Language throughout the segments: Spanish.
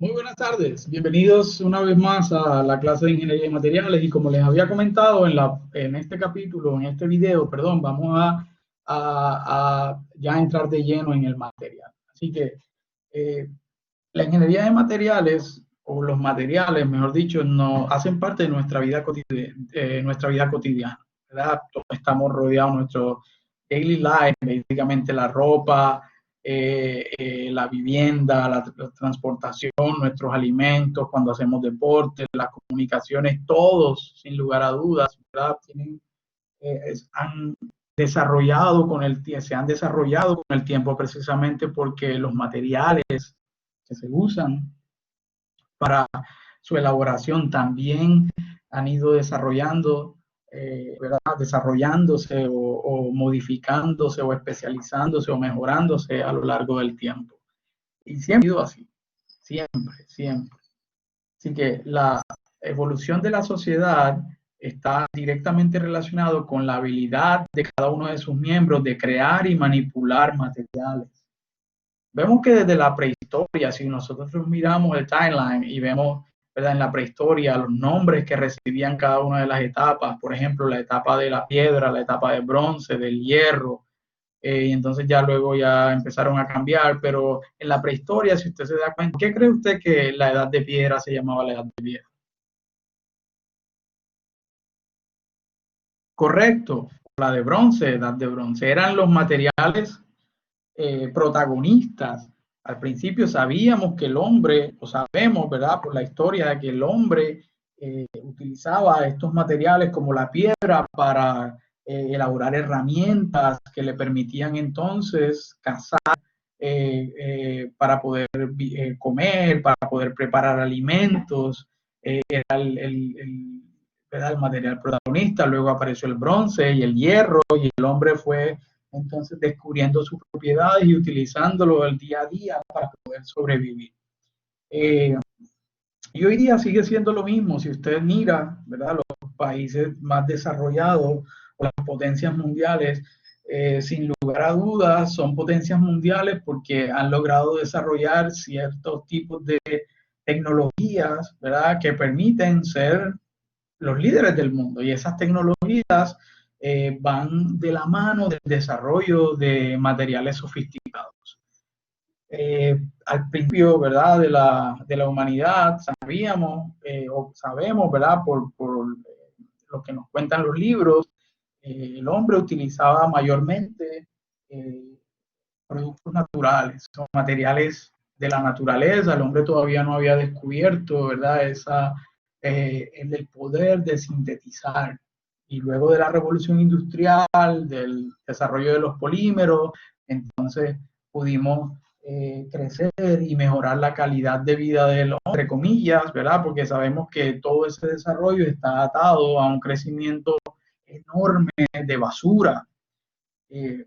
Muy buenas tardes, bienvenidos una vez más a la clase de Ingeniería de Materiales y como les había comentado en este capítulo, en este video, perdón, vamos a ya entrar de lleno en el material. Así que la ingeniería de materiales o los materiales, mejor dicho, no hacen parte de nuestra vida cotidiana, ¿verdad? Todos estamos rodeados de nuestro daily life, básicamente la ropa, la vivienda, la transportación, nuestros alimentos, cuando hacemos deporte, las comunicaciones, todos, sin lugar a dudas, ¿verdad? Han desarrollado se han desarrollado con el tiempo precisamente porque los materiales que se usan para su elaboración también han ido desarrollándose o modificándose o especializándose o mejorándose a lo largo del tiempo. Y siempre ha sido así, siempre. Así que la evolución de la sociedad está directamente relacionado con la habilidad de cada uno de sus miembros de crear y manipular materiales. Vemos que desde la prehistoria, si nosotros miramos el timeline y vemos, ¿verdad?, en la prehistoria los nombres que recibían cada una de las etapas, por ejemplo, la etapa de la piedra, la etapa de bronce, del hierro, y entonces ya luego ya empezaron a cambiar, pero en la prehistoria, si usted se da cuenta, ¿qué cree usted que la edad de piedra se llamaba la edad de piedra? Correcto, la de bronce, edad de bronce, eran los materiales protagonistas. Al principio sabíamos que el hombre, o sabemos, ¿verdad?, por la historia, de que el hombre utilizaba estos materiales como la piedra para elaborar herramientas que le permitían entonces cazar, para poder comer, para poder preparar alimentos. Era el material protagonista. Luego apareció el bronce y el hierro, y el hombre fue entonces descubriendo sus propiedades y utilizándolo el día a día para poder sobrevivir. Y hoy día sigue siendo lo mismo. Si usted mira, ¿verdad?, los países más desarrollados o las potencias mundiales, sin lugar a dudas, son potencias mundiales porque han logrado desarrollar ciertos tipos de tecnologías, ¿verdad?, que permiten ser los líderes del mundo. Y esas tecnologías van de la mano del desarrollo de materiales sofisticados. Al principio, ¿verdad?, de la humanidad, sabíamos o sabemos, ¿verdad?, por lo que nos cuentan los libros, el hombre utilizaba mayormente productos naturales, son materiales de la naturaleza. El hombre todavía no había descubierto, ¿verdad?, el poder de sintetizar. Y luego de la revolución industrial, del desarrollo de los polímeros, entonces pudimos crecer y mejorar la calidad de vida del hombre, entre comillas, ¿verdad? Porque sabemos que todo ese desarrollo está atado a un crecimiento enorme de basura.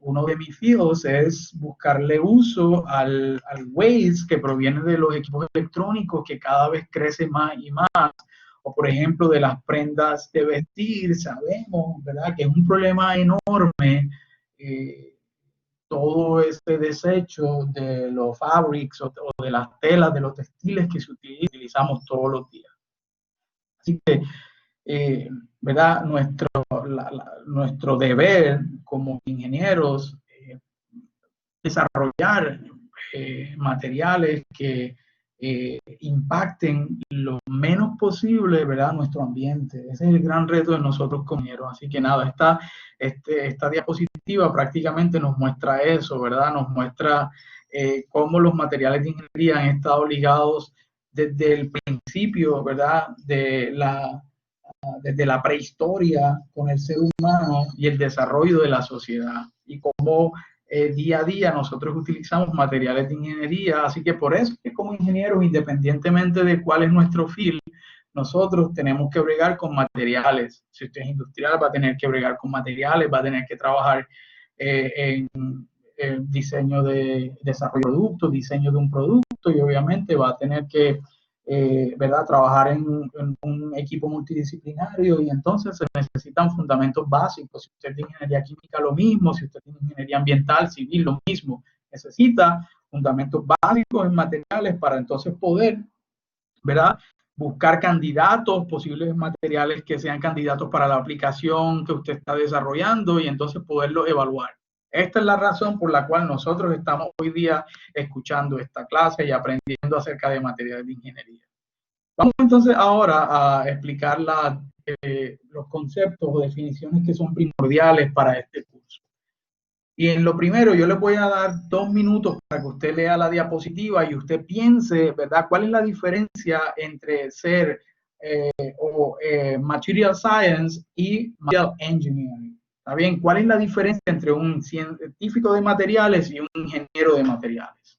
Uno de mis fijos es buscarle uso al waste que proviene de los equipos electrónicos, que cada vez crece más y más, o por ejemplo de las prendas de vestir. Sabemos, ¿verdad?, que es un problema enorme todo este desecho de los fabrics o de las telas, de los textiles que utilizamos todos los días. Así que ¿verdad?, nuestro deber como ingenieros desarrollar materiales que impacten lo menos posible, ¿verdad?, nuestro ambiente. Ese es el gran reto de nosotros como ingenieros. Así que nada, esta diapositiva prácticamente nos muestra eso, ¿verdad? Nos muestra cómo los materiales de ingeniería han estado ligados desde el principio, ¿verdad?, desde la prehistoria con el ser humano y el desarrollo de la sociedad, y cómo día a día nosotros utilizamos materiales de ingeniería. Así que por eso que como ingenieros, independientemente de cuál es nuestro field, nosotros tenemos que bregar con materiales. Si usted es industrial, va a tener que bregar con materiales, va a tener que trabajar en diseño de desarrollo de productos, diseño de un producto, y obviamente va a tener que ¿verdad?, trabajar en un equipo multidisciplinario, y entonces se necesitan fundamentos básicos. Si usted tiene ingeniería química, lo mismo. Si usted tiene ingeniería ambiental, civil, lo mismo. Necesita fundamentos básicos en materiales para entonces poder ¿verdad? Buscar candidatos, posibles materiales que sean candidatos para la aplicación que usted está desarrollando y entonces poderlo evaluar. Esta es la razón por la cual nosotros estamos hoy día escuchando esta clase y aprendiendo acerca de materiales de ingeniería. Vamos entonces ahora a explicar los conceptos o definiciones que son primordiales para este curso. Y en lo primero, yo les voy a dar 2 minutos para que usted lea la diapositiva y usted piense, ¿verdad? ¿Cuál es la diferencia entre ser Material Science y Material Engineering? ¿Está bien? ¿Cuál es la diferencia entre un científico de materiales y un ingeniero de materiales?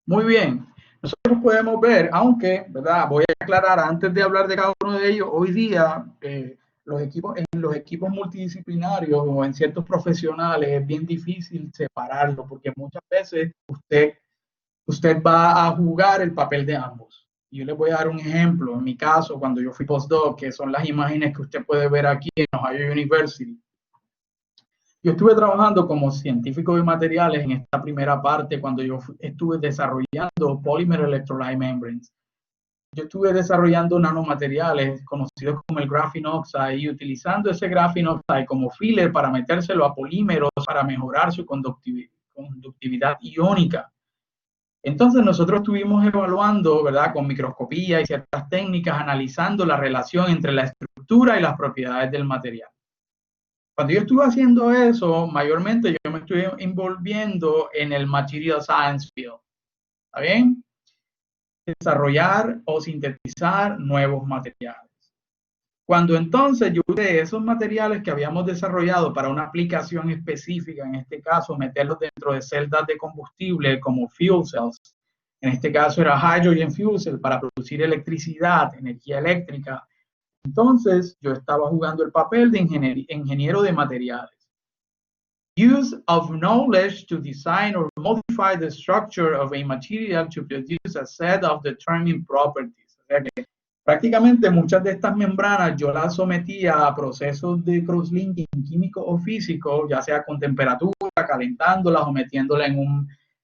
Muy bien. Nosotros podemos ver, aunque, ¿verdad? Voy a aclarar antes de hablar de cada uno de ellos, hoy día en los equipos multidisciplinarios o en ciertos profesionales es bien difícil separarlo porque muchas veces usted va a jugar el papel de ambos. Yo les voy a dar un ejemplo. En mi caso, cuando yo fui postdoc, que son las imágenes que usted puede ver aquí en Ohio University, yo estuve trabajando como científico de materiales en esta primera parte cuando yo estuve desarrollando polymer electrolyte membranes. Yo estuve desarrollando nanomateriales conocidos como el graphene oxide y utilizando ese graphene oxide como filler para metérselo a polímeros para mejorar su conductividad iónica. Entonces nosotros estuvimos evaluando, ¿verdad?, con microscopía y ciertas técnicas, analizando la relación entre la estructura y las propiedades del material. Cuando yo estuve haciendo eso, mayormente yo me estuve envolviendo en el Material Science Field. ¿Está bien? Desarrollar o sintetizar nuevos materiales. Cuando entonces yo usé esos materiales que habíamos desarrollado para una aplicación específica, en este caso meterlos dentro de celdas de combustible como fuel cells, en este caso era hydrogen fuel cell para producir electricidad, energía eléctrica, entonces yo estaba jugando el papel de ingeniero de materiales. Use of knowledge to design or modify the structure of a material to produce a set of determined properties. O sea que prácticamente muchas de estas membranas yo las sometía a procesos de crosslinking químico o físico, ya sea con temperatura, calentándolas o metiéndolas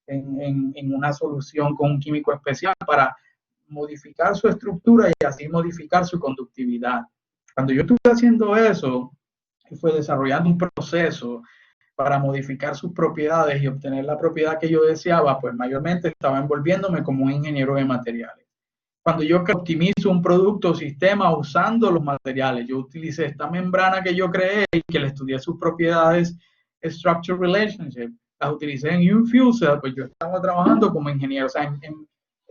en una solución con un químico especial para modificar su estructura y así modificar su conductividad. Cuando yo estuve haciendo eso, fue desarrollando un proceso para modificar sus propiedades y obtener la propiedad que yo deseaba, pues mayormente estaba envolviéndome como un ingeniero de materiales. Cuando yo optimizo un producto o sistema usando los materiales, yo utilicé esta membrana que yo creé y que le estudié sus propiedades, structure relationship, las utilicé en un fuel cell, pues yo estaba trabajando como ingeniero. O sea,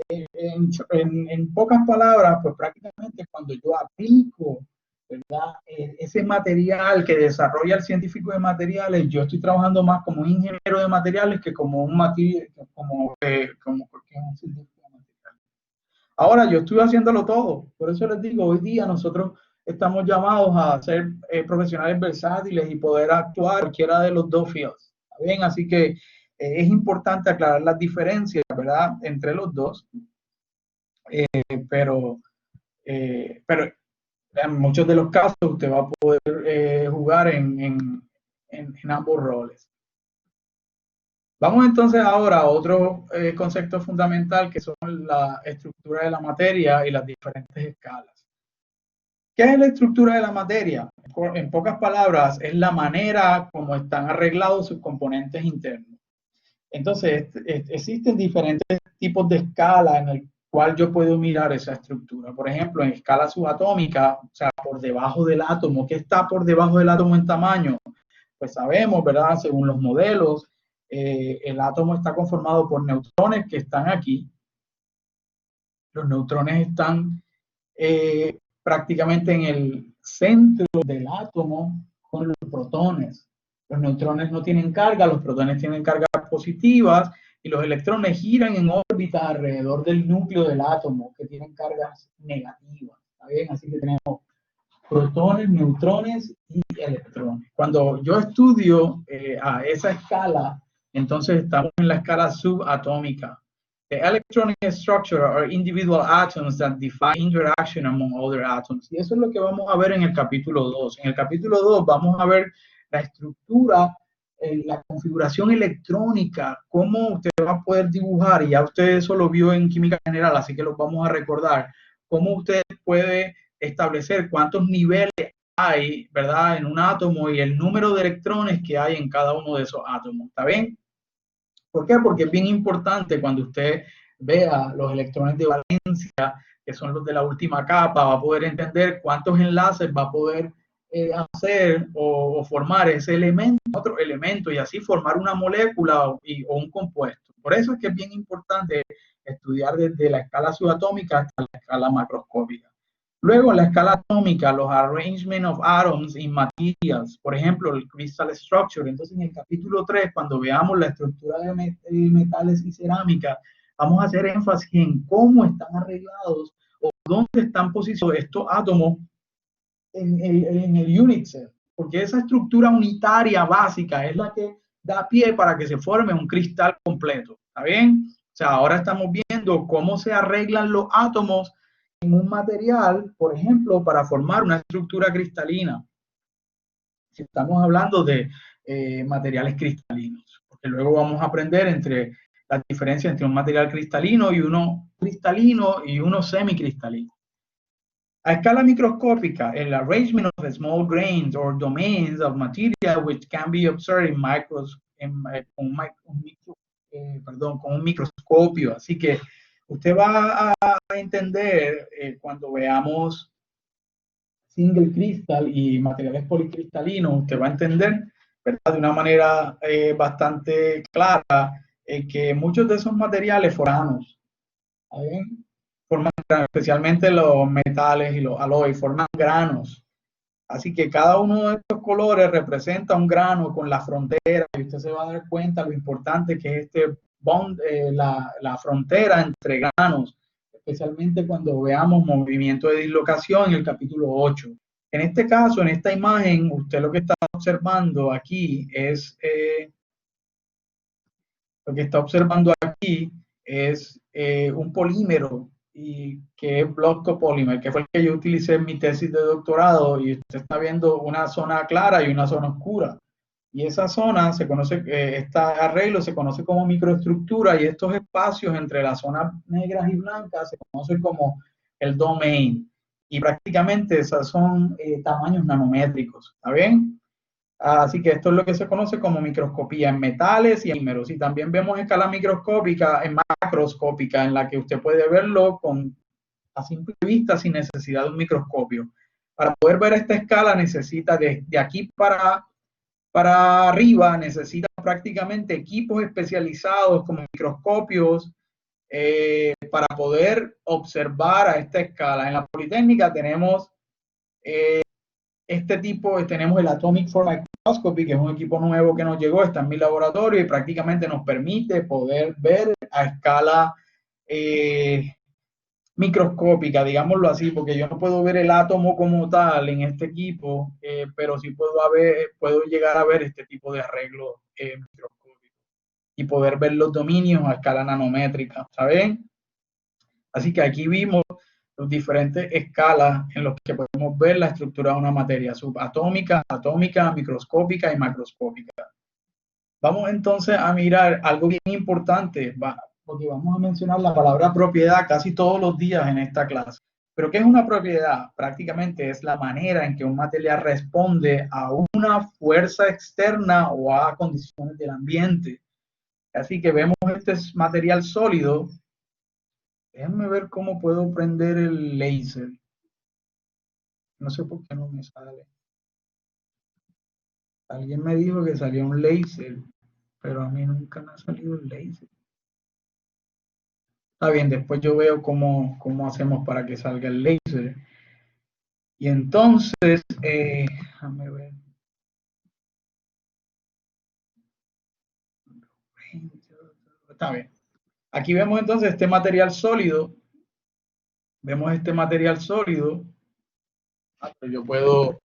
en pocas palabras, pues prácticamente cuando yo aplico, ¿verdad?, ese material que desarrolla el científico de materiales, yo estoy trabajando más como un ingeniero de materiales que como un científico de materiales. Ahora yo estoy haciéndolo todo, por eso les digo, hoy día nosotros estamos llamados a ser profesionales versátiles y poder actuar en cualquiera de los dos fields. ¿Bien? Así que es importante aclarar las diferencias, ¿verdad?, entre los dos, pero en muchos de los casos usted va a poder jugar en ambos roles. Vamos entonces ahora a otro concepto fundamental que son la estructura de la materia y las diferentes escalas. ¿Qué es la estructura de la materia? En pocas palabras, es la manera como están arreglados sus componentes internos. Entonces, existen diferentes tipos de escala en el cual yo puedo mirar esa estructura. Por ejemplo, en escala subatómica, o sea, por debajo del átomo. ¿Qué está por debajo del átomo en tamaño? Pues sabemos, ¿verdad? Según los modelos, el átomo está conformado por neutrones que están aquí. Los neutrones están prácticamente en el centro del átomo con los protones. Los neutrones no tienen carga, los protones tienen cargas positivas y los electrones giran en órbita alrededor del núcleo del átomo que tienen cargas negativas. ¿Está bien? Así que tenemos protones, neutrones y electrones. Cuando yo estudio a esa escala, entonces estamos en la escala subatómica. The electronic structure are individual atoms that define interaction among other atoms. Y eso es lo que vamos a ver en el capítulo 2. En el capítulo 2 vamos a ver la estructura, la configuración electrónica, cómo usted va a poder dibujar, y ya usted eso lo vio en química general, así que lo vamos a recordar, cómo usted puede establecer cuántos niveles hay, ¿verdad?, en un átomo y el número de electrones que hay en cada uno de esos átomos. ¿Está bien? ¿Por qué? Porque es bien importante cuando usted vea los electrones de valencia, que son los de la última capa, va a poder entender cuántos enlaces va a poder hacer o formar ese elemento, otro elemento, y así formar una molécula o un compuesto. Por eso es que es bien importante estudiar desde la escala subatómica hasta la escala macroscópica. Luego, en la escala atómica, los arrangement of atoms in materials, por ejemplo, el crystal structure. Entonces, en el capítulo 3, cuando veamos la estructura de metales y cerámica, vamos a hacer énfasis en cómo están arreglados o dónde están posicionados estos átomos en el unit cell, porque esa estructura unitaria básica es la que da pie para que se forme un cristal completo. ¿Está bien? O sea, ahora estamos viendo cómo se arreglan los átomos en un material, por ejemplo, para formar una estructura cristalina. Si estamos hablando de materiales cristalinos, porque luego vamos a aprender entre la diferencia entre un material cristalino y uno semicristalino. A escala microscópica, el arrangement of small grains or domains of material which can be observed in con un microscopio. Así que usted va a entender cuando veamos single crystal y materiales policristalinos, usted va a entender, ¿verdad?, de una manera bastante clara que muchos de esos materiales foranos, ¿saben?, forman, especialmente los metales y los aloes, forman granos. Así que cada uno de estos colores representa un grano con la frontera, y usted se va a dar cuenta lo importante que es este bond, la frontera entre granos, especialmente cuando veamos movimiento de dislocación en el capítulo 8. En este caso, en esta imagen, usted lo que está observando aquí es un polímero, y que es block copolymer, que fue el que yo utilicé en mi tesis de doctorado, y usted está viendo una zona clara y una zona oscura. Y esa zona se conoce, este arreglo se conoce como microestructura, y estos espacios entre las zonas negras y blancas se conocen como el domain. Y prácticamente esos son tamaños nanométricos. ¿Está bien? Así que esto es lo que se conoce como microscopía en metales y en polímeros. Y también vemos escala microscópica, en macroscópica, en la que usted puede verlo a simple vista sin necesidad de un microscopio. Para poder ver esta escala necesita de aquí para arriba, necesita prácticamente equipos especializados como microscopios para poder observar a esta escala. En la Politécnica tenemos tenemos el Atomic Force Microscopy, que es un equipo nuevo que nos llegó, está en mi laboratorio y prácticamente nos permite poder ver a escala microscópica, digámoslo así, porque yo no puedo ver el átomo como tal en este equipo, pero sí puedo llegar a ver este tipo de arreglo microscópico y poder ver los dominios a escala nanométrica, ¿saben? Así que aquí vimos las diferentes escalas en las que podemos ver la estructura de una materia: subatómica, atómica, microscópica y macroscópica. Vamos entonces a mirar algo bien importante, porque vamos a mencionar la palabra propiedad casi todos los días en esta clase. ¿Pero qué es una propiedad? Prácticamente es la manera en que un material responde a una fuerza externa o a condiciones del ambiente. Así que vemos este material sólido. Déjenme ver cómo puedo prender el láser. No sé por qué no me sale. Alguien me dijo que salía un láser, pero a mí nunca me ha salido el láser. Está bien, después yo veo cómo hacemos para que salga el láser. Y entonces, déjame ver. Está bien. Aquí vemos entonces este material sólido. Vemos este material sólido. Yo puedo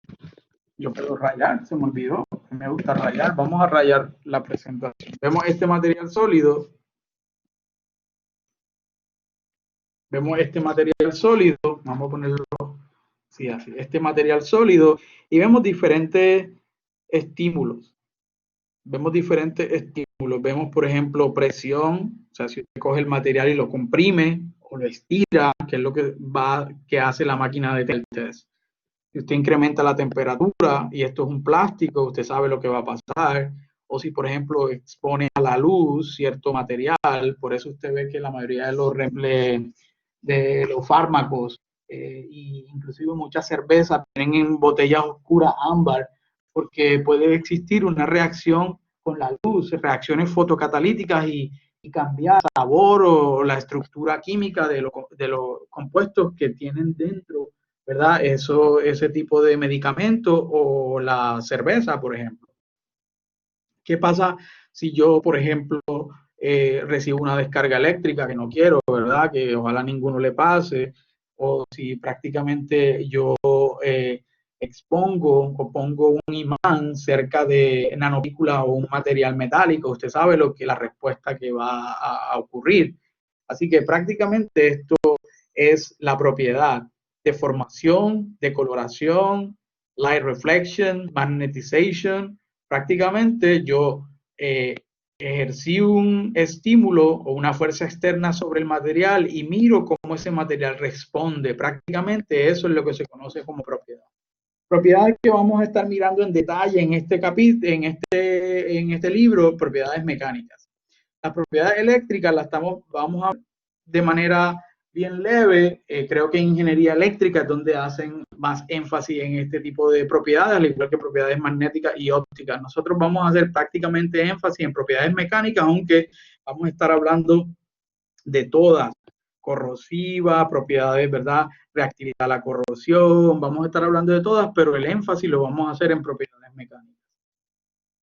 rayar, se me olvidó. Me gusta rayar. Vamos a rayar la presentación. Vemos este material sólido. Vemos este material sólido, vamos a ponerlo sí, así, este material sólido, y vemos diferentes estímulos. Vemos diferentes estímulos. Vemos, por ejemplo, presión, o sea, si usted coge el material y lo comprime o lo estira, que es lo que hace la máquina de test. Si usted incrementa la temperatura y esto es un plástico, usted sabe lo que va a pasar. O si, por ejemplo, expone a la luz cierto material, por eso usted ve que la mayoría de los fármacos, inclusive muchas cervezas, vienen en botellas oscuras ámbar, porque puede existir una reacción con la luz, reacciones fotocatalíticas y cambiar el sabor o la estructura química de los compuestos que tienen dentro, ¿verdad? Ese tipo de medicamento o la cerveza, por ejemplo. ¿Qué pasa si yo, por ejemplo, recibo una descarga eléctrica que no quiero, ¿verdad? Que ojalá ninguno le pase, o si prácticamente yo expongo o pongo un imán cerca de nanopartículas o un material metálico, usted sabe la respuesta que va a ocurrir. Así que prácticamente esto es la propiedad de formación, de coloración, light reflection, magnetization. Prácticamente yo ejercí un estímulo o una fuerza externa sobre el material y miro cómo ese material responde. Prácticamente eso es lo que se conoce como propiedad. Propiedades que vamos a estar mirando en detalle en este capítulo, en este libro, propiedades mecánicas. Las propiedades eléctricas vamos a de manera bien leve. Creo que en ingeniería eléctrica es donde hacen más énfasis en este tipo de propiedades, al igual que propiedades magnéticas y ópticas. Nosotros vamos a hacer prácticamente énfasis en propiedades mecánicas, aunque vamos a estar hablando de todas, corrosiva, propiedades, ¿verdad? Reactividad a la corrosión, vamos a estar hablando de todas, pero el énfasis lo vamos a hacer en propiedades mecánicas.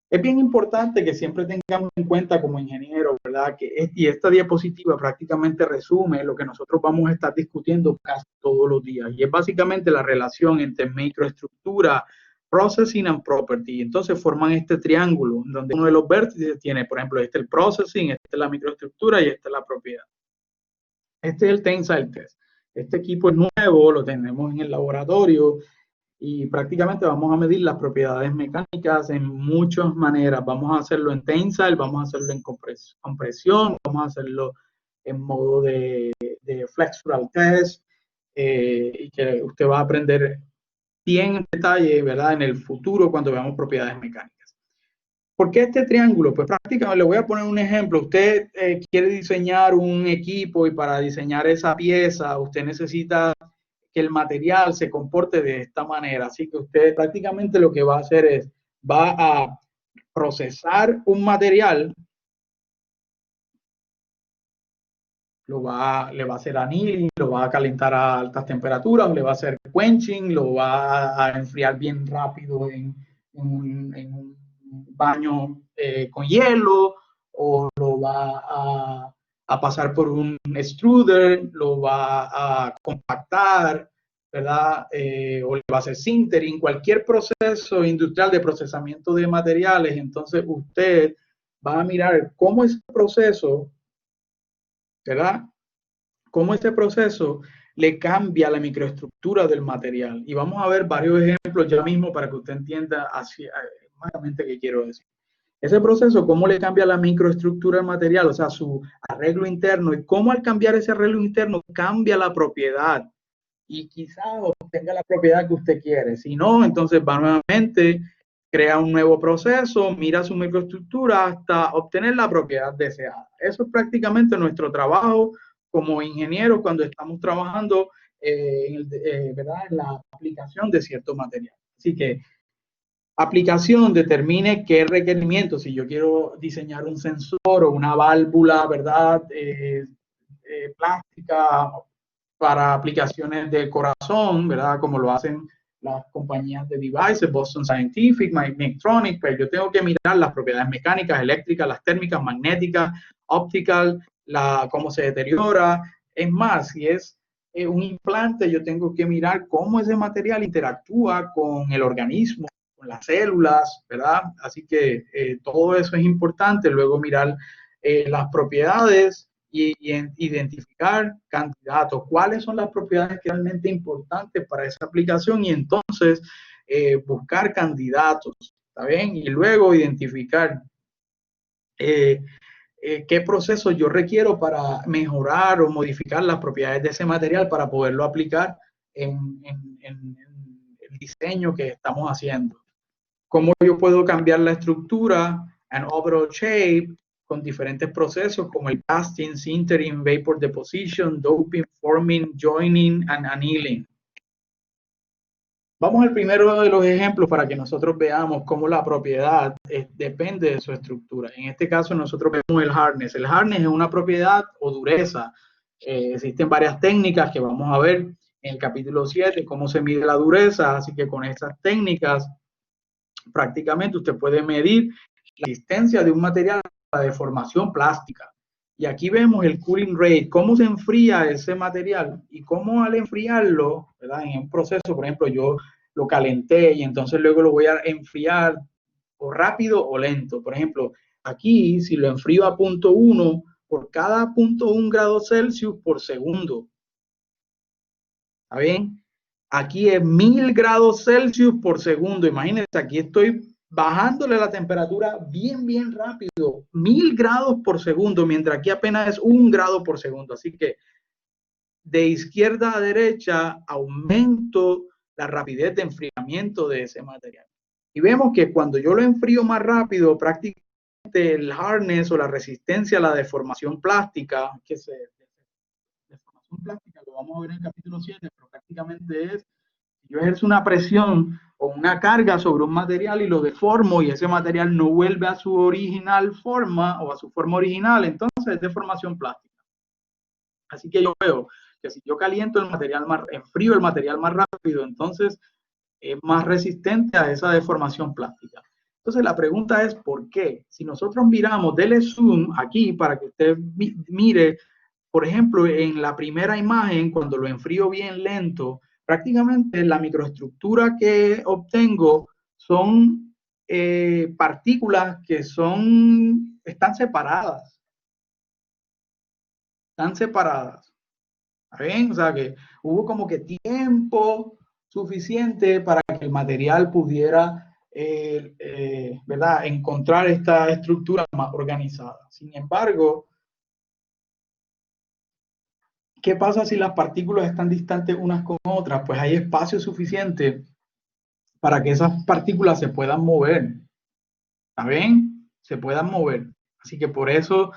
Es bien importante que siempre tengamos en cuenta como ingeniero, ¿verdad? Y esta diapositiva prácticamente resume lo que nosotros vamos a estar discutiendo casi todos los días. Y es básicamente la relación entre microestructura, processing and property. Entonces forman este triángulo donde uno de los vértices tiene, por ejemplo, este es el processing, esta es la microestructura y esta es la propiedad. Este es el Tensile Test. Este equipo es nuevo, lo tenemos en el laboratorio y prácticamente vamos a medir las propiedades mecánicas en muchas maneras. Vamos a hacerlo en Tensile, vamos a hacerlo en compresión, vamos a hacerlo en modo de Flexural Test, y que usted va a aprender bien en detalle, ¿verdad? En el futuro cuando veamos propiedades mecánicas. ¿Por qué este triángulo? Pues prácticamente le voy a poner un ejemplo. Usted quiere diseñar un equipo y para diseñar esa pieza usted necesita que el material se comporte de esta manera. Así que usted prácticamente lo que va a hacer es, va a procesar un material, le va a hacer annealing, lo va a calentar a altas temperaturas, le va a hacer quenching, lo va a enfriar bien rápido en un baño con hielo, o lo va a pasar por un extruder, lo va a compactar, ¿verdad? O le va a hacer sintering, cualquier proceso industrial de procesamiento de materiales. Entonces usted va a mirar cómo ese proceso, ¿verdad? Cómo este proceso le cambia la microestructura del material. Y vamos a ver varios ejemplos ya mismo para que usted entienda así exactamente qué quiero decir. Ese proceso, cómo le cambia la microestructura del material, o sea, su arreglo interno, y cómo al cambiar ese arreglo interno cambia la propiedad. Y quizás obtenga la propiedad que usted quiere. Si no, entonces va nuevamente, crea un nuevo proceso, mira su microestructura hasta obtener la propiedad deseada. Eso es prácticamente nuestro trabajo como ingenieros cuando estamos trabajando ¿verdad? En la aplicación de cierto material. Así que aplicación determine qué requerimientos, si yo quiero diseñar un sensor o una válvula, ¿verdad? Plástica para aplicaciones del corazón, ¿verdad? Como lo hacen las compañías de devices, Boston Scientific, Medtronic, pero yo tengo que mirar las propiedades mecánicas, eléctricas, las térmicas, magnéticas, optical, cómo se deteriora. Es más, si es un implante, yo tengo que mirar cómo ese material interactúa con el organismo, con las células, ¿verdad? Así que todo eso es importante. Luego mirar las propiedades identificar candidatos, cuáles son las propiedades realmente importantes para esa aplicación y entonces buscar candidatos, ¿está bien? Y luego identificar qué proceso yo requiero para mejorar o modificar las propiedades de ese material para poderlo aplicar en el diseño que estamos haciendo. Cómo yo puedo cambiar la estructura and overall shape con diferentes procesos como el casting, sintering, vapor deposition, doping, forming, joining and annealing. Vamos al primero de los ejemplos para que nosotros veamos cómo la propiedad depende de su estructura. En este caso nosotros vemos el hardness. El hardness es una propiedad o dureza. Existen varias técnicas que vamos a ver en el capítulo 7, cómo se mide la dureza. Así que con estas técnicas prácticamente usted puede medir la resistencia de un material a la deformación plástica. Y aquí vemos el cooling rate, cómo se enfría ese material y cómo al enfriarlo, ¿verdad? En un proceso, por ejemplo, yo lo calenté y entonces luego lo voy a enfriar o rápido o lento. Por ejemplo, aquí si lo enfrío a 0.1 por cada 0.1 grados Celsius por segundo. ¿Está bien? Aquí es 1000 grados Celsius por segundo. Imagínense, aquí estoy bajándole la temperatura bien rápido. 1000 grados por segundo, mientras aquí apenas es 1 grado por segundo. Así que de izquierda a derecha aumento la rapidez de enfriamiento de ese material. Y vemos que cuando yo lo enfrío más rápido, prácticamente el hardness o la resistencia a la deformación plástica, deformación plástica lo vamos a ver en el capítulo 7, pero prácticamente es, si yo ejerzo una presión o una carga sobre un material y lo deformo y ese material no vuelve a su original forma o a su forma original, entonces es deformación plástica. Así que yo veo que si yo caliento el material más, enfrío el material más rápido, entonces es más resistente a esa deformación plástica. Entonces la pregunta es ¿por qué? Si nosotros miramos, dele zoom aquí para que usted mire, por ejemplo, en la primera imagen, cuando lo enfrío bien lento, prácticamente la microestructura que obtengo son partículas que están separadas. Están separadas. ¿Está bien? O sea que hubo como que tiempo suficiente para que el material pudiera, ¿verdad?, encontrar esta estructura más organizada. Sin embargo, ¿qué pasa si las partículas están distantes unas con otras? Pues hay espacio suficiente para que esas partículas se puedan mover. ¿Está bien? Se puedan mover. Así que por eso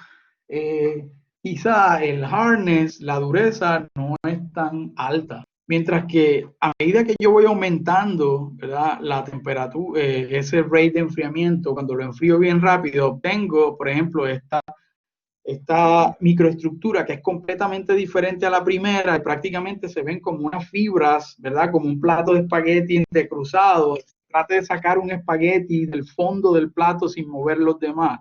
quizá el hardness, la dureza, no es tan alta. Mientras que a medida que yo voy aumentando, ¿verdad?, la temperatura, ese rate de enfriamiento, cuando lo enfrío bien rápido, obtengo, por ejemplo, esta microestructura que es completamente diferente a la primera y prácticamente se ven como unas fibras, ¿verdad? Como un plato de espagueti entrecruzado. Trate de sacar un espagueti del fondo del plato sin mover los demás.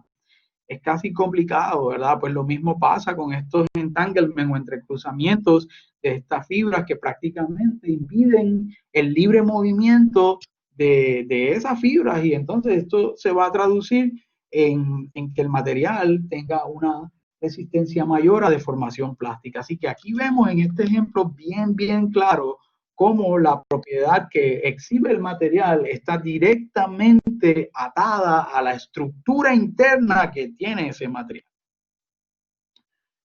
Es casi complicado, ¿verdad? Pues lo mismo pasa con estos entanglements o entrecruzamientos de estas fibras que prácticamente impiden el libre movimiento de esas fibras y entonces esto se va a traducir en que el material tenga una resistencia mayor a deformación plástica. Así que aquí vemos en este ejemplo bien claro cómo la propiedad que exhibe el material está directamente atada a la estructura interna que tiene ese material.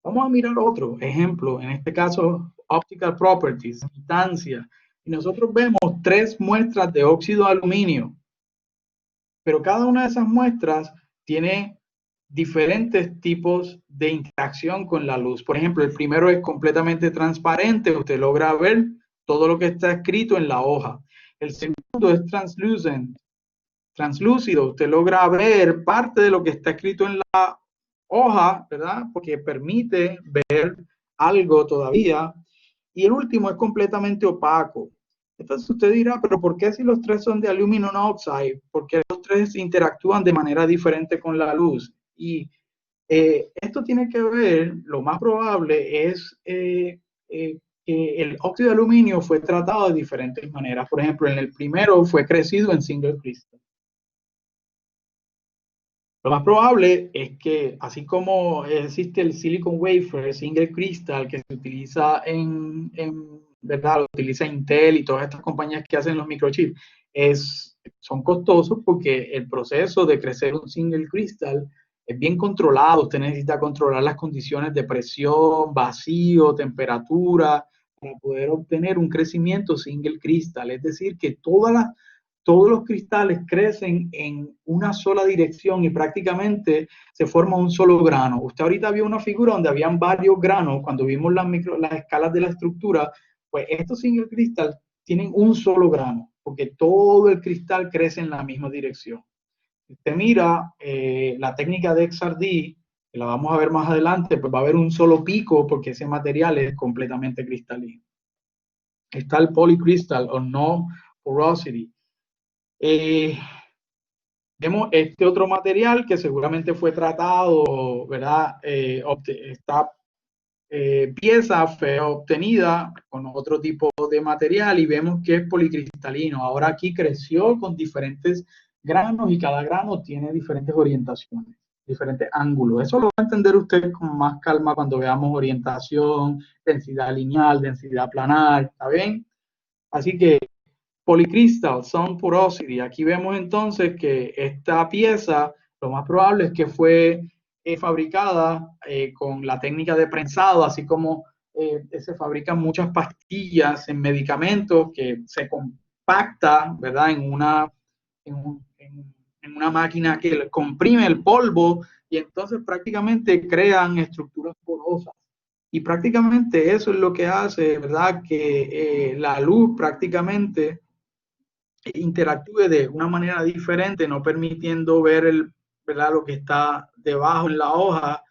Vamos a mirar otro ejemplo, en este caso Optical Properties, distancia. Y nosotros vemos 3 muestras de óxido de aluminio, pero cada una de esas muestras tiene diferentes tipos de interacción con la luz. Por ejemplo, el primero es completamente transparente, usted logra ver todo lo que está escrito en la hoja. El segundo es translúcido, usted logra ver parte de lo que está escrito en la hoja, ¿verdad? Porque permite ver algo todavía. Y el último es completamente opaco. Entonces usted dirá, pero ¿por qué si los 3 son de aluminum oxide? ¿Por qué los 3 interactúan de manera diferente con la luz? Y esto tiene que ver, lo más probable es que el óxido de aluminio fue tratado de diferentes maneras. Por ejemplo, en el primero fue crecido en single crystal. Lo más probable es que, así como existe el silicon wafer, single crystal, que se utiliza ¿verdad? Lo utiliza Intel y todas estas compañías que hacen los microchips, son costosos porque el proceso de crecer un single crystal es bien controlado. Usted necesita controlar las condiciones de presión, vacío, temperatura, para poder obtener un crecimiento single crystal. Es decir, que todos los cristales crecen en una sola dirección y prácticamente se forma un solo grano. Usted ahorita vio una figura donde habían varios granos, cuando vimos las escalas de la estructura, pues estos single crystal tienen un solo grano, porque todo el cristal crece en la misma dirección. Si usted mira la técnica de XRD, que la vamos a ver más adelante, pues va a haber un solo pico porque ese material es completamente cristalino. Está el polycrystal o no porosity. Vemos este otro material que seguramente fue tratado, ¿verdad? Esta pieza fue obtenida con otro tipo de material y vemos que es policristalino. Ahora aquí creció con diferentes granos y cada grano tiene diferentes orientaciones, diferentes ángulos. Eso lo va a entender usted con más calma cuando veamos orientación, densidad lineal, densidad planar, ¿está bien? Así que polycrystal, sun porosity. Aquí vemos entonces que esta pieza, lo más probable es que fue fabricada con la técnica de prensado, así como se fabrican muchas pastillas en medicamentos que se compacta, ¿verdad? En una máquina que comprime el polvo y entonces prácticamente crean estructuras porosas. Y prácticamente eso es lo que hace, ¿verdad? Que la luz prácticamente interactúe de una manera diferente, no permitiendo ver ¿verdad? Lo que está debajo en la hoja,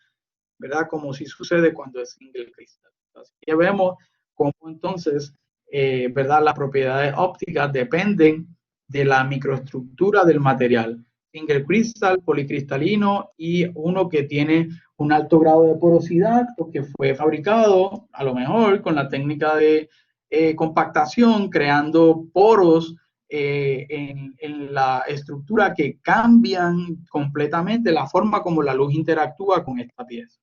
¿verdad? Como si sucede cuando es single crystal. Así que vemos cómo entonces, ¿verdad? Las propiedades ópticas dependen de la microestructura del material. Single crystal, policristalino y uno que tiene un alto grado de porosidad porque fue fabricado a lo mejor con la técnica de compactación, creando poros en la estructura que cambian completamente la forma como la luz interactúa con esta pieza.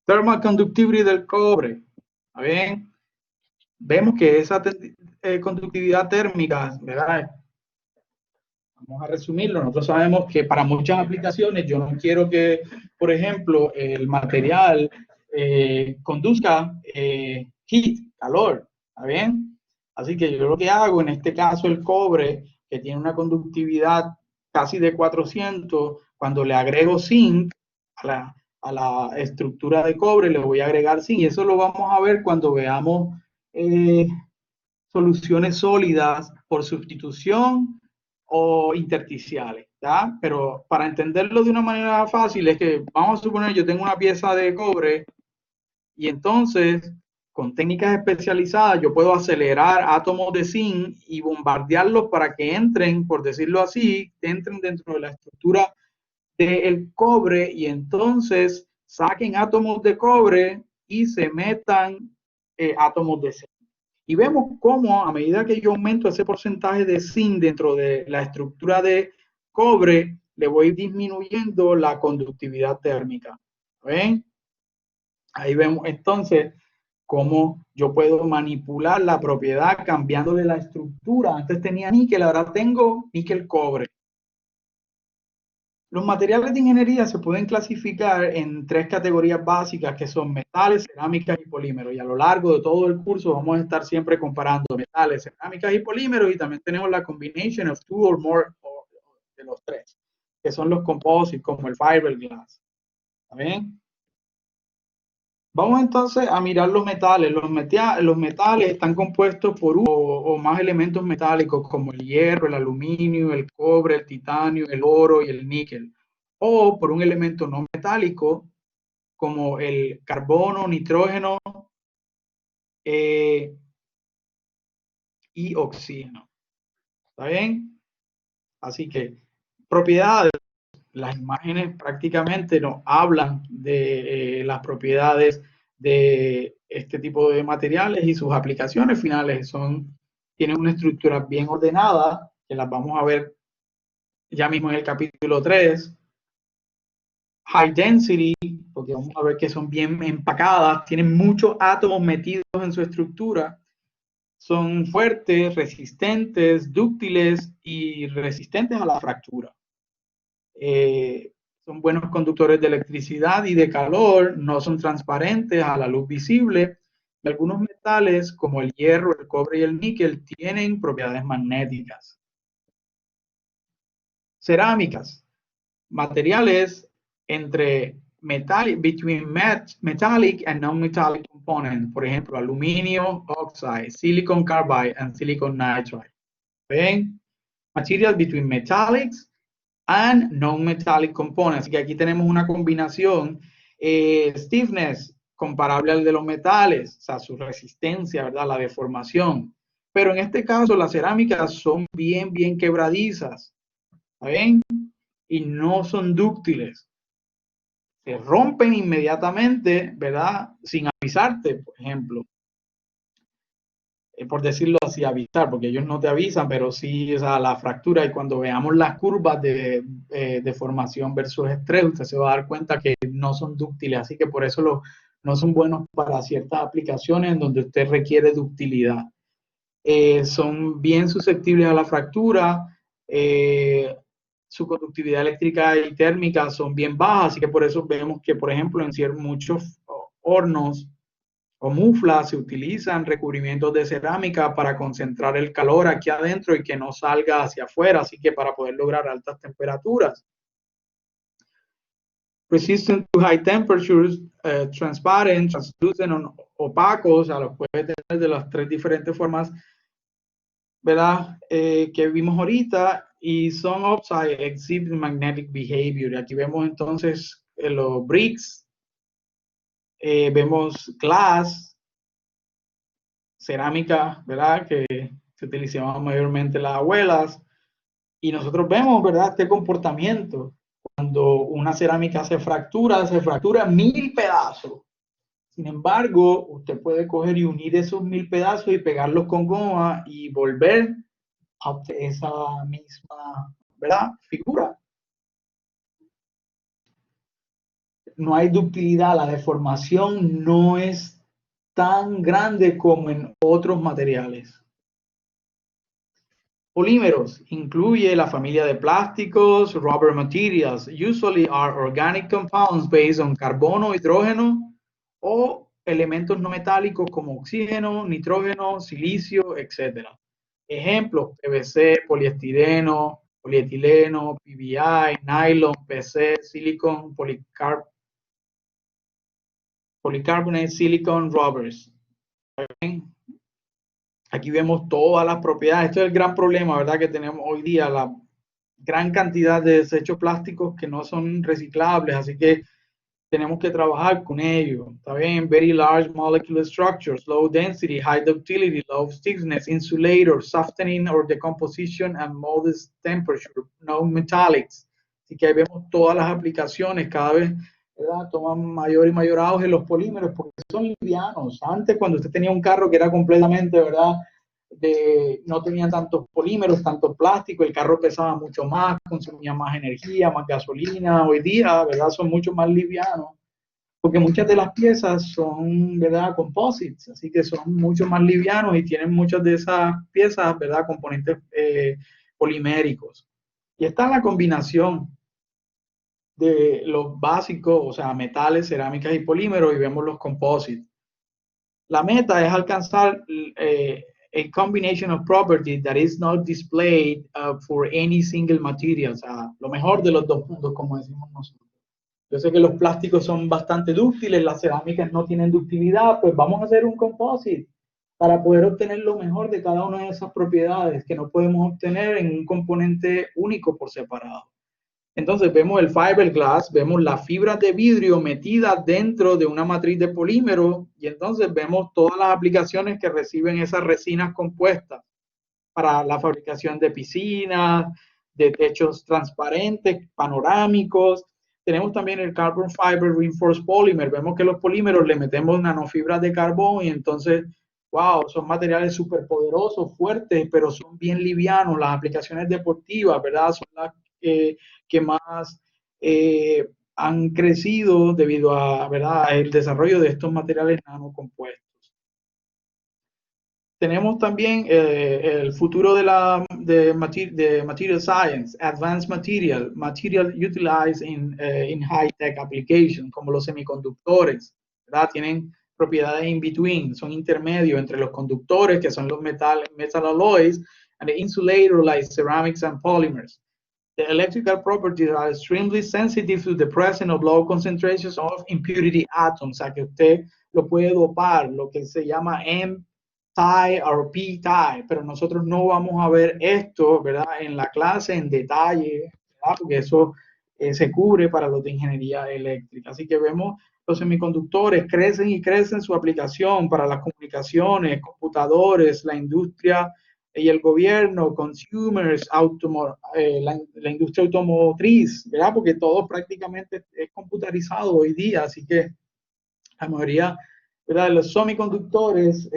Thermal conductivity del cobre. ¿Está bien? Vemos que esa conductividad térmica, ¿verdad? Vamos a resumirlo. Nosotros sabemos que para muchas aplicaciones yo no quiero que, por ejemplo, el material conduzca heat, calor. ¿Está bien? Así que yo lo que hago, en este caso el cobre, que tiene una conductividad casi de 400, cuando le agrego zinc a la estructura de cobre, le voy a agregar zinc. Y eso lo vamos a ver cuando veamos soluciones sólidas por sustitución o intersticiales, ¿ya? Pero para entenderlo de una manera fácil es que vamos a suponer yo tengo una pieza de cobre y entonces con técnicas especializadas yo puedo acelerar átomos de zinc y bombardearlos para que entren, por decirlo así, entren dentro de la estructura del cobre y entonces saquen átomos de cobre y se metan átomos de zinc. Y vemos cómo a medida que yo aumento ese porcentaje de zinc dentro de la estructura de cobre, le voy disminuyendo la conductividad térmica. ¿Ven? Ahí vemos entonces cómo yo puedo manipular la propiedad cambiándole la estructura. Antes tenía níquel, ahora tengo níquel cobre. Los materiales de ingeniería se pueden clasificar en tres categorías básicas que son metales, cerámicas y polímeros. Y a lo largo de todo el curso vamos a estar siempre comparando metales, cerámicas y polímeros y también tenemos la combination of two or more de los tres, que son los composites como el fiberglass. ¿Está bien? Vamos entonces a mirar los metales. Los metales están compuestos por uno o más elementos metálicos como el hierro, el aluminio, el cobre, el titanio, el oro y el níquel. O por un elemento no metálico como el carbono, nitrógeno y oxígeno. ¿Está bien? Así que propiedades. Las imágenes prácticamente nos hablan de las propiedades de este tipo de materiales y sus aplicaciones finales tienen una estructura bien ordenada, que las vamos a ver ya mismo en el capítulo 3. High density, porque vamos a ver que son bien empacadas, tienen muchos átomos metidos en su estructura, son fuertes, resistentes, dúctiles y resistentes a la fractura. Son buenos conductores de electricidad y de calor, no son transparentes a la luz visible. Y algunos metales, como el hierro, el cobre y el níquel, tienen propiedades magnéticas. Cerámicas, materiales entre between metallic and non-metallic components, por ejemplo, aluminio oxide, silicon carbide, and silicon nitride. ¿Ven? Materials between metallics and non-metallic components. Así que aquí tenemos una combinación, stiffness, comparable al de los metales, o sea, su resistencia, ¿verdad? La deformación. Pero en este caso, las cerámicas son bien quebradizas, ¿está bien? Y no son dúctiles. Se rompen inmediatamente, ¿verdad? Sin avisarte, por ejemplo. Por decirlo así, avisar, porque ellos no te avisan, pero sí, o sea, la fractura. Y cuando veamos las curvas de deformación versus estrés, usted se va a dar cuenta que no son dúctiles, así que por eso no son buenos para ciertas aplicaciones en donde usted requiere ductilidad. Son bien susceptibles a la fractura, su conductividad eléctrica y térmica son bien bajas, así que por eso vemos que, por ejemplo, en muchos hornos o muflas se utilizan recubrimientos de cerámica para concentrar el calor aquí adentro y que no salga hacia afuera, así que para poder lograr altas temperaturas. Resistant to high temperatures, transparent, translucent, opacos, o sea, los puede tener de las tres diferentes formas, ¿verdad? Que vimos ahorita, y son oxide exhibit magnetic behavior. Aquí vemos entonces los bricks, vemos glass, cerámica, ¿verdad? Que se utilizaban mayormente las abuelas, y nosotros vemos, ¿verdad? Este comportamiento. Cuando una cerámica se fractura en 1000 pedazos. Sin embargo, usted puede coger y unir esos 1000 pedazos y pegarlos con goma y volver a esa misma, ¿verdad? Figura. No hay ductilidad, la deformación no es tan grande como en otros materiales. Polímeros incluye la familia de plásticos, rubber materials, usually are organic compounds based on carbono, hidrógeno o elementos no metálicos como oxígeno, nitrógeno, silicio, etc. Ejemplos: PVC, poliestireno, polietileno, PVI, nylon, PC, silicon, polycarbonate, silicon, rubbers. Aquí vemos todas las propiedades. Este es el gran problema, ¿verdad? Que tenemos hoy día, la gran cantidad de desechos plásticos que no son reciclables, así que tenemos que trabajar con ellos. ¿Está bien? Very large molecular structures, low density, high ductility, low stiffness, insulator, softening or decomposition and modest temperature, no metallics. Así que ahí vemos todas las aplicaciones, cada vez, ¿verdad? Toman mayor y mayor auge los polímeros porque son livianos. Antes, cuando usted tenía un carro que era completamente, ¿verdad? No tenía tantos polímeros, tanto plástico, el carro pesaba mucho más, consumía más energía, más gasolina. Hoy día, ¿verdad? Son mucho más livianos, porque muchas de las piezas son, ¿verdad? Composites, así que son mucho más livianos y tienen muchas de esas piezas, ¿verdad? Componentes poliméricos. Y está la combinación de los básicos, o sea, metales, cerámicas y polímeros, y vemos los composites. La meta es alcanzar a combination of properties that is not displayed for any single material, o sea, lo mejor de los dos mundos, como decimos nosotros. Yo sé que los plásticos son bastante dúctiles, las cerámicas no tienen ductilidad, pues vamos a hacer un composite para poder obtener lo mejor de cada una de esas propiedades que no podemos obtener en un componente único por separado. Entonces vemos el fiberglass, vemos las fibras de vidrio metidas dentro de una matriz de polímero, y entonces vemos todas las aplicaciones que reciben esas resinas compuestas para la fabricación de piscinas, de techos transparentes, panorámicos. Tenemos también el carbon fiber reinforced polymer. Vemos que los polímeros le metemos nanofibras de carbón y entonces, wow, son materiales súper poderosos, fuertes, pero son bien livianos. Las aplicaciones deportivas, ¿verdad? Son las que más han crecido debido a, ¿verdad?, el desarrollo de estos materiales nanocompuestos. Tenemos también el futuro de material science, advanced material utilized in high-tech applications, como los semiconductores, ¿verdad? Tienen propiedades in between, son intermedios entre los conductores, que son los metal alloys, and the insulator, like ceramics and polymers. The electrical properties are extremely sensitive to the presence of low concentrations of impurity atoms, o sea que usted lo puede dopar, lo que se llama P-tie o P-tie, pero nosotros no vamos a ver esto, ¿verdad?, en la clase en detalle, ¿verdad?, porque eso se cubre para los de ingeniería eléctrica. Así que vemos los semiconductores crecen y crecen su aplicación para las comunicaciones, computadores, la industria y el gobierno, consumers, la industria automotriz, ¿verdad?, porque todo prácticamente es computarizado hoy día, así que la mayoría, ¿verdad?, de los semiconductores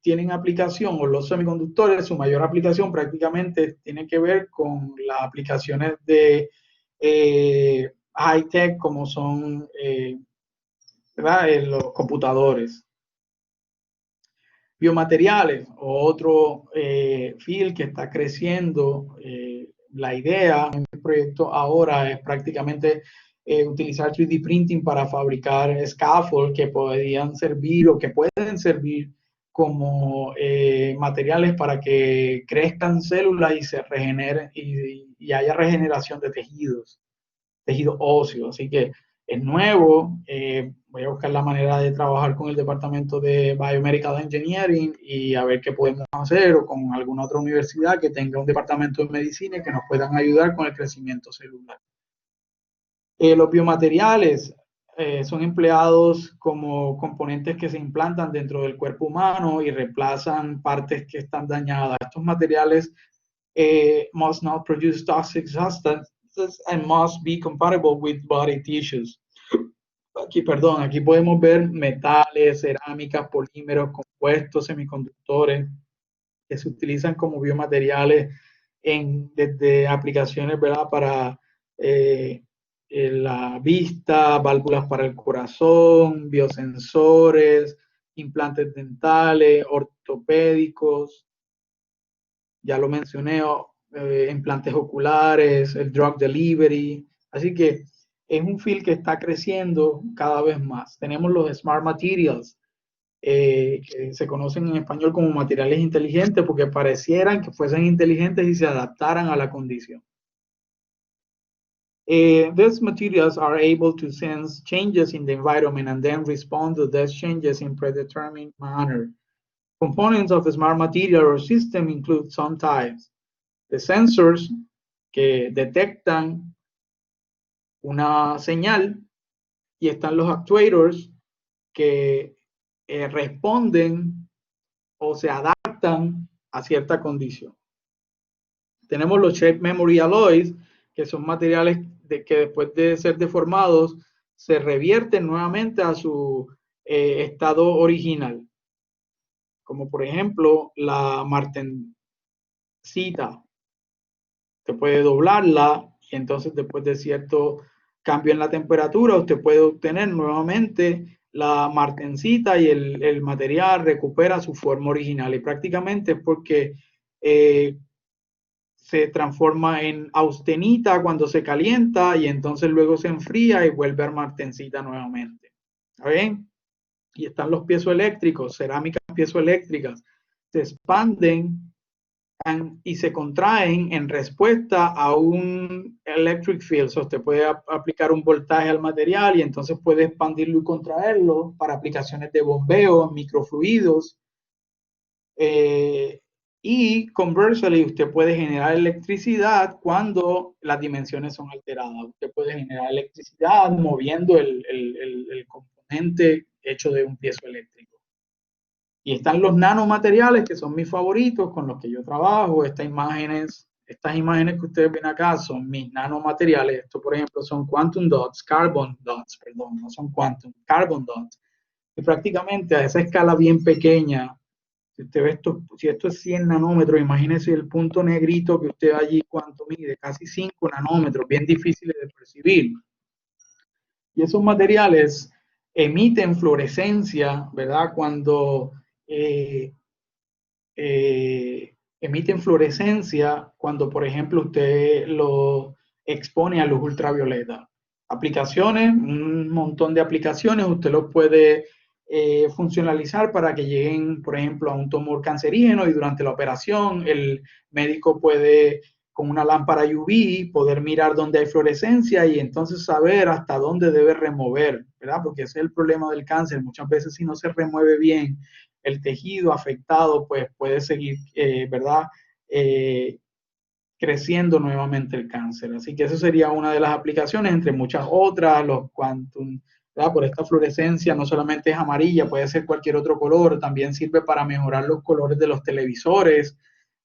tienen aplicación, o los semiconductores, su mayor aplicación prácticamente tiene que ver con las aplicaciones de high-tech, como son los computadores. Biomateriales, otro field que está creciendo. La idea en el proyecto ahora es prácticamente utilizar 3D printing para fabricar scaffold que podrían servir o que pueden servir como materiales para que crezcan células y se regeneren y haya regeneración de tejido óseo. Así que es nuevo. Voy a buscar la manera de trabajar con el departamento de Biomedical Engineering y a ver qué podemos hacer, o con alguna otra universidad que tenga un departamento de medicina que nos puedan ayudar con el crecimiento celular. Los biomateriales son empleados como componentes que se implantan dentro del cuerpo humano y reemplazan partes que están dañadas. Estos materiales must not produce toxic substances and must be compatible with body tissues. Aquí podemos ver metales, cerámicas, polímeros, compuestos, semiconductores que se utilizan como biomateriales desde aplicaciones, ¿verdad?, para la vista, válvulas para el corazón, biosensores, implantes dentales, ortopédicos, ya lo mencioné, implantes oculares, el drug delivery. Así que es un field que está creciendo cada vez más. Tenemos los smart materials, que se conocen en español como materiales inteligentes, porque parecieran que fuesen inteligentes y se adaptaran a la condición. These materials are able to sense changes in the environment and then respond to those changes in predetermined manner. Components of a smart material or system include some types: the sensors, que detectan una señal, y están los actuators, que responden o se adaptan a cierta condición. Tenemos los shape memory alloys, que son materiales que después de ser deformados se revierten nuevamente a su estado original, como por ejemplo la martensita. Usted puede doblarla y entonces después de cierto cambio en la temperatura usted puede obtener nuevamente la martensita y el material recupera su forma original, y prácticamente es porque se transforma en austenita cuando se calienta y entonces luego se enfría y vuelve a martensita nuevamente. ¿Está bien? Y están los piezoeléctricos, cerámicas piezoeléctricas, se expanden y se contraen en respuesta a un electric field. So, usted puede aplicar un voltaje al material y entonces puede expandirlo y contraerlo para aplicaciones de bombeo, microfluidos. Y conversely, usted puede generar electricidad cuando las dimensiones son alteradas. Usted puede generar electricidad moviendo el componente hecho de un piezoeléctrico. Y están los nanomateriales, que son mis favoritos, con los que yo trabajo. Estas imágenes que ustedes ven acá son mis nanomateriales. Esto, por ejemplo, son carbon dots, no son quantum, carbon dots. Y prácticamente a esa escala bien pequeña, Si usted ve esto, si esto es 100 nanómetros, imagínese el punto negrito que usted ve allí, ¿cuánto mide? Casi 5 nanómetros, bien difíciles de percibir. Y esos materiales emiten fluorescencia, ¿verdad? Cuando emiten fluorescencia cuando, por ejemplo, usted lo expone a luz ultravioleta. Aplicaciones, un montón de aplicaciones, usted los puede funcionalizar para que lleguen, por ejemplo, a un tumor cancerígeno y durante la operación el médico puede, con una lámpara UV, poder mirar dónde hay fluorescencia y entonces saber hasta dónde debe remover, ¿verdad? Porque ese es el problema del cáncer. Muchas veces si no se remueve bien el tejido afectado, pues puede seguir, ¿verdad? Creciendo nuevamente el cáncer. Así que eso sería una de las aplicaciones, entre muchas otras, los quantum, ¿verdad? Por esta fluorescencia no solamente es amarilla, puede ser cualquier otro color, también sirve para mejorar los colores de los televisores.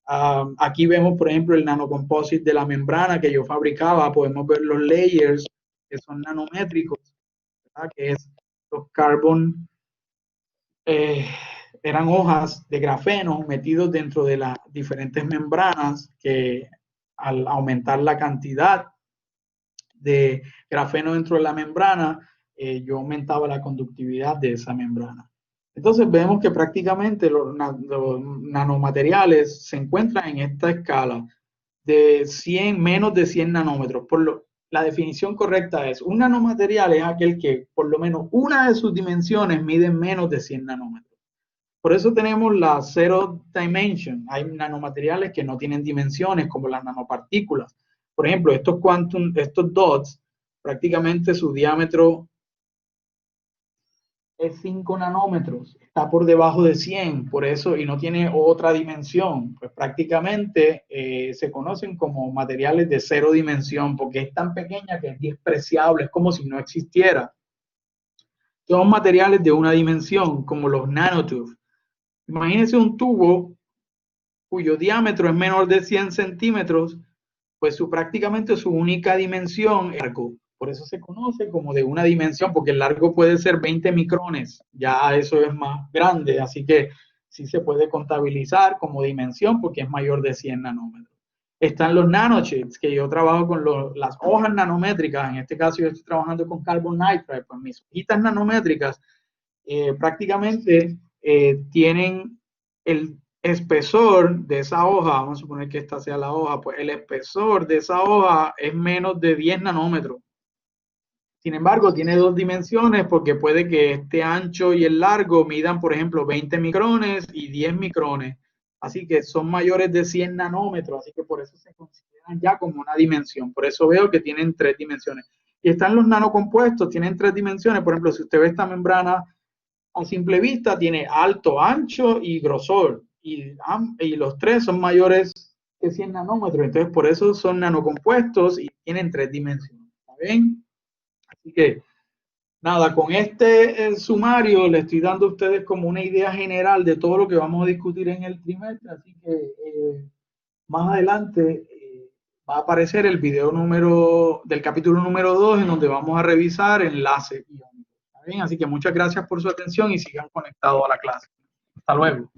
Aquí vemos, por ejemplo, el nanocomposite de la membrana que yo fabricaba, podemos ver los layers que son nanométricos, ¿verdad? Que es los carbon, eran hojas de grafeno metidos dentro de las diferentes membranas que al aumentar la cantidad de grafeno dentro de la membrana, yo aumentaba la conductividad de esa membrana. Entonces vemos que prácticamente los nanomateriales se encuentran en esta escala de 100, menos de 100 nanómetros. La definición correcta es, un nanomaterial es aquel que por lo menos una de sus dimensiones mide menos de 100 nanómetros. Por eso tenemos la zero dimension. Hay nanomateriales que no tienen dimensiones, como las nanopartículas. Por ejemplo, estos dots, prácticamente su diámetro es 5 nanómetros, está por debajo de 100, por eso, y no tiene otra dimensión. Pues prácticamente se conocen como materiales de cero dimensión, porque es tan pequeña que es despreciable, es como si no existiera. Son materiales de una dimensión, como los nanotubes. Imagínense un tubo cuyo diámetro es menor de 100 centímetros, pues prácticamente su única dimensión es largo. Por eso se conoce como de una dimensión, porque el largo puede ser 20 micrones, ya eso es más grande, así que sí se puede contabilizar como dimensión porque es mayor de 100 nanómetros. Están los nanochips, que yo trabajo con las hojas nanométricas, en este caso yo estoy trabajando con carbon nitride, pues mis hojitas nanométricas prácticamente tienen el espesor de esa hoja, vamos a suponer que esta sea la hoja, pues el espesor de esa hoja es menos de 10 nanómetros. Sin embargo, tiene dos dimensiones porque puede que este ancho y el largo midan, por ejemplo, 20 micrones y 10 micrones. Así que son mayores de 100 nanómetros, así que por eso se consideran ya como una dimensión. Por eso veo que tienen tres dimensiones. Y están los nanocompuestos, tienen tres dimensiones. Por ejemplo, si usted ve esta membrana a simple vista, tiene alto, ancho y grosor. Y los tres son mayores que 100 nanómetros. Entonces, por eso son nanocompuestos y tienen tres dimensiones. ¿Está bien? Así que, nada, con este sumario le estoy dando a ustedes como una idea general de todo lo que vamos a discutir en el trimestre. Así que más adelante va a aparecer el video del capítulo número 2, en donde vamos a revisar enlaces iónicos. ¿Está bien? Así que muchas gracias por su atención y sigan conectados a la clase. Hasta luego.